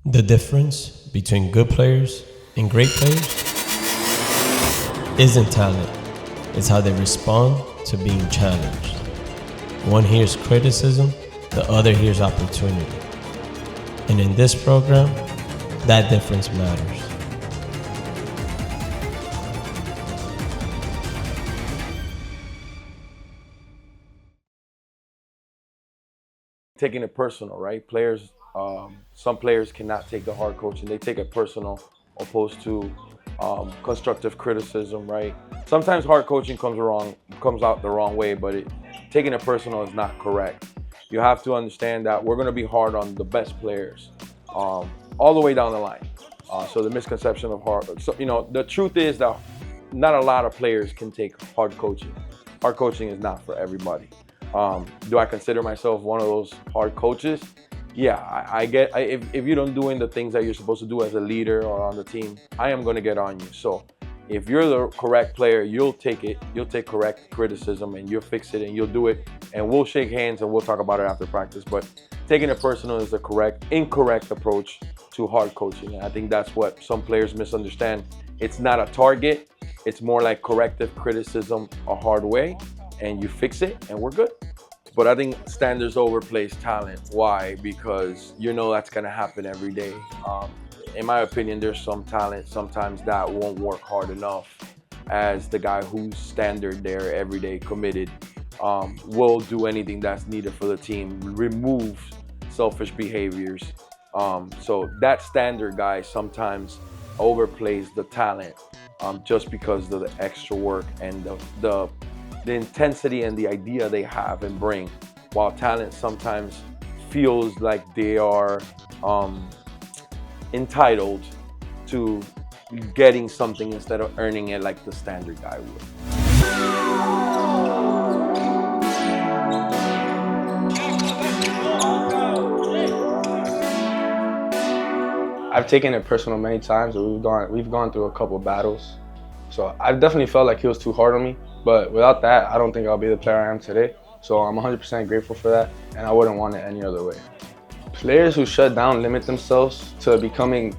The difference between good players and great players isn't talent, it's how they respond to being challenged. One hears criticism, the other hears opportunity. And in this program, that difference matters. Taking it personal, right? Some players cannot take the hard coaching. They take it personal, opposed to constructive criticism, right? Sometimes hard coaching comes out the wrong way, but taking it personal is not correct. You have to understand that we're going to be hard on the best players, all the way down the line. So the misconception of the truth is that not a lot of players can take hard coaching. Hard coaching is not for everybody. Do I consider myself one of those hard coaches? Yeah, if you don't doing the things that you're supposed to do as a leader or on the team, I am going to get on you. So if you're the correct player, you'll take correct criticism and you'll fix it and you'll do it, and we'll shake hands and we'll talk about it after practice. But taking it personal is the incorrect approach to hard coaching. And I think that's what some players misunderstand. It's not a target. It's more like corrective criticism a hard way, and you fix it and we're good. But I think standards overplays talent. Why? Because that's going to happen every day. In my opinion, there's some talent sometimes that won't work hard enough as the guy who's standard there every day, committed, will do anything that's needed for the team, remove selfish behaviors. So that standard guy sometimes overplays the talent just because of the extra work and the intensity and the idea they have and bring, while talent sometimes feels like they are entitled to getting something instead of earning it like the standard guy would. I've taken it personal many times. We've gone through a couple of battles. So I've definitely felt like he was too hard on me. But without that, I don't think I'll be the player I am today. So I'm 100% grateful for that, and I wouldn't want it any other way. Players who shut down limit themselves to becoming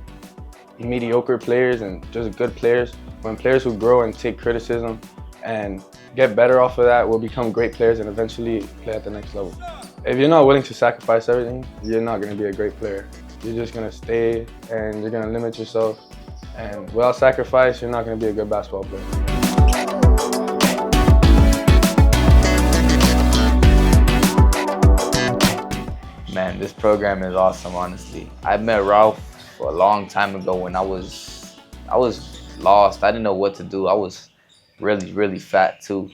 mediocre players and just good players. When players who grow and take criticism and get better off of that will become great players and eventually play at the next level. If you're not willing to sacrifice everything, you're not going to be a great player. You're just going to stay and you're going to limit yourself. And without sacrifice, you're not going to be a good basketball player. Man, this program is awesome, honestly. I met Ralph a long time ago when I was lost. I didn't know what to do. I was really, really fat too.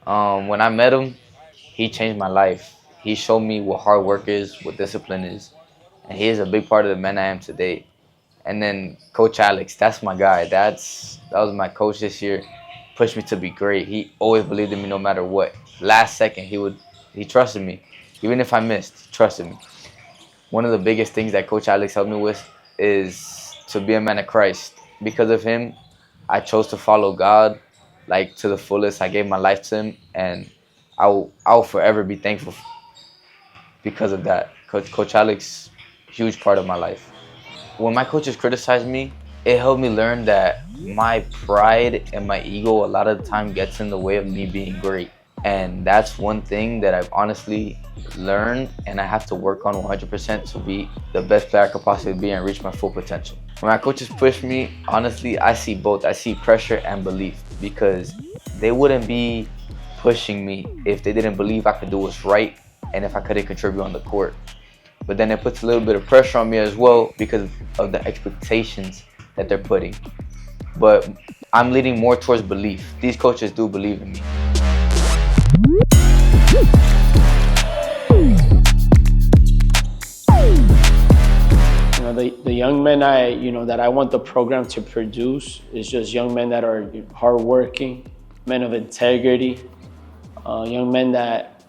When I met him, he changed my life. He showed me what hard work is, what discipline is, and he is a big part of the man I am today. And then Coach Alex, that's my guy. That was my coach this year. Pushed me to be great. He always believed in me no matter what. Last second, he trusted me. Even if I missed, he trusted me. One of the biggest things that Coach Alex helped me with is to be a man of Christ. Because of him, I chose to follow God to the fullest. I gave my life to him, and I'll forever be thankful because of that. Coach Alex, huge part of my life. When my coaches criticize me, it helped me learn that my pride and my ego a lot of the time gets in the way of me being great. And that's one thing that I've honestly learned, and I have to work on 100% to be the best player I could possibly be and reach my full potential. When my coaches push me, honestly, I see both. I see pressure and belief, because they wouldn't be pushing me if they didn't believe I could do what's right and if I couldn't contribute on the court. But then it puts a little bit of pressure on me as well because of the expectations that they're putting. But I'm leaning more towards belief. These coaches do believe in me. The young men that I want the program to produce is just young men that are hardworking, men of integrity, young men that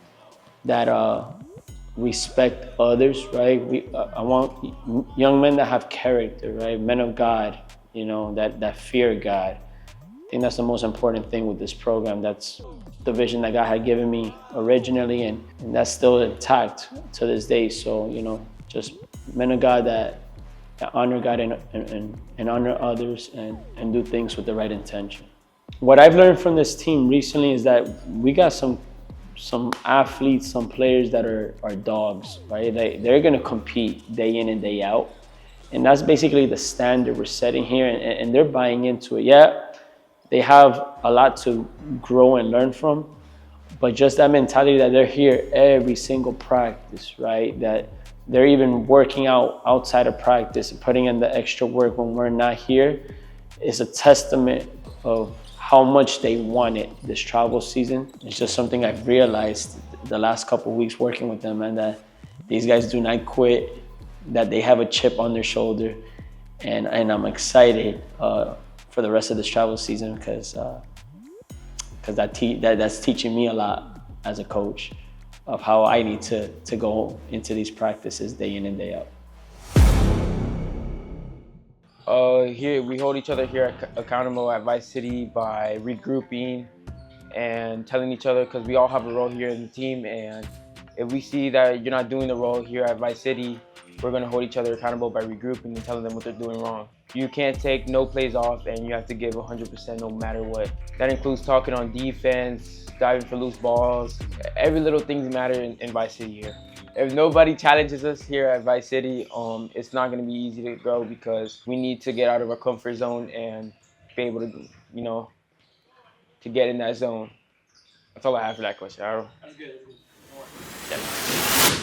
respect others, right? I want young men that have character, right? Men of God, that fear God. I think that's the most important thing with this program. That's the vision that God had given me originally, and that's still intact to this day. So, just men of God that honor God and honor others and do things with the right intention. What I've learned from this team recently is that we got some athletes, some players that are dogs, right? They're gonna compete day in and day out. And that's basically the standard we're setting here, and they're buying into it. Yeah, they have a lot to grow and learn from, but just that mentality that they're here every single practice, right? That they're even working out outside of practice and putting in the extra work when we're not here is a testament of how much they wanted this travel season. It's just something I've realized the last couple of weeks working with them, and that these guys do not quit, that they have a chip on their shoulder, and I'm excited for the rest of this travel season because that's teaching me a lot as a coach of how I need to go into these practices day in and day out. Here we hold each other here accountable at Vice City by regrouping and telling each other, because we all have a role here in the team, and if we see that you're not doing the role here at Vice City, we're going to hold each other accountable by regrouping and telling them what they're doing wrong. You can't take no plays off, and you have to give 100% no matter what. That includes talking on defense, diving for loose balls. Every little thing matters in Vice City here. If nobody challenges us here at Vice City, it's not going to be easy to grow, because we need to get out of our comfort zone and be able to, to get in that zone. That's all I have for that question. That's good. Yeah.